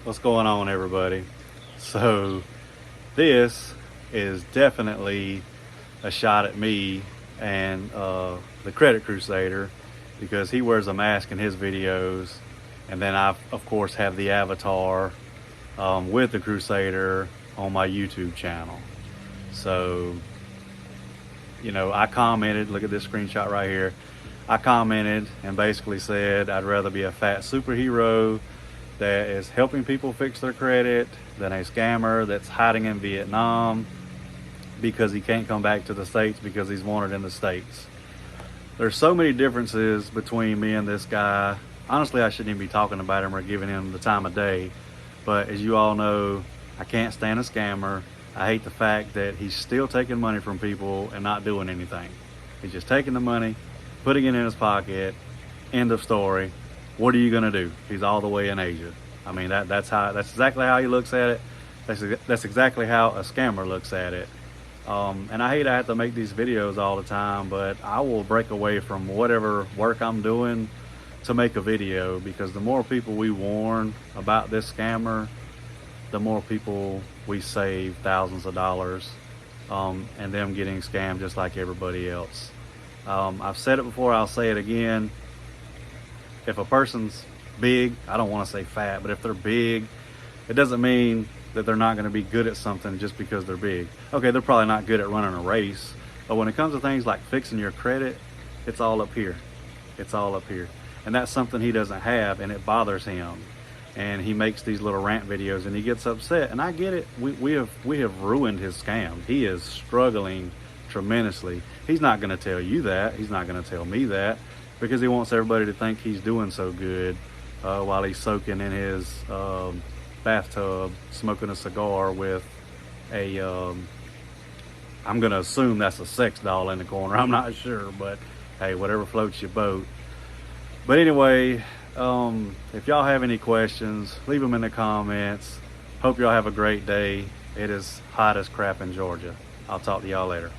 What's going on, everybody? So this is definitely a shot at me and the Credit Crusader, because he wears a mask in his videos, and then I of course have the avatar with the Crusader on my YouTube channel. So I commented, look at this screenshot right here. I commented and basically said I'd rather be a fat superhero that is helping people fix their credit than a scammer that's hiding in Vietnam because he can't come back to the States because he's wanted in the States. There's so many differences between me and this guy. Honestly, I shouldn't even be talking about him or giving him the time of day. But as you all know, I can't stand a scammer. I hate the fact that he's still taking money from people and not doing anything. He's just taking the money, putting it in his pocket, end of story. What are you gonna do? He's all the way in Asia. I mean, that's exactly how he looks at it. That's exactly how a scammer looks at it. And I hate I have to make these videos all the time, but I will break away from whatever work I'm doing to make a video, because the more people we warn about this scammer, the more people we save thousands of dollars, and them getting scammed just like everybody else. I've said it before, I'll say it again. If a person's big, I don't want to say fat, but if they're big, it doesn't mean that they're not going to be good at something just because they're big. Okay, they're probably not good at running a race, but when it comes to things like fixing your credit, it's all up here. It's all up here. And that's something he doesn't have, and it bothers him. And he makes these little rant videos and he gets upset, and I get it. We have ruined his scam. He is struggling tremendously. He's not going to tell you that. He's not going to tell me that, because he wants everybody to think he's doing so good while he's soaking in his bathtub, smoking a cigar with a I'm going to assume that's a sex doll in the corner. I'm not sure, but hey, whatever floats your boat. But anyway, if y'all have any questions, leave them in the comments. Hope y'all have a great day. It is hot as crap in Georgia. I'll talk to y'all later.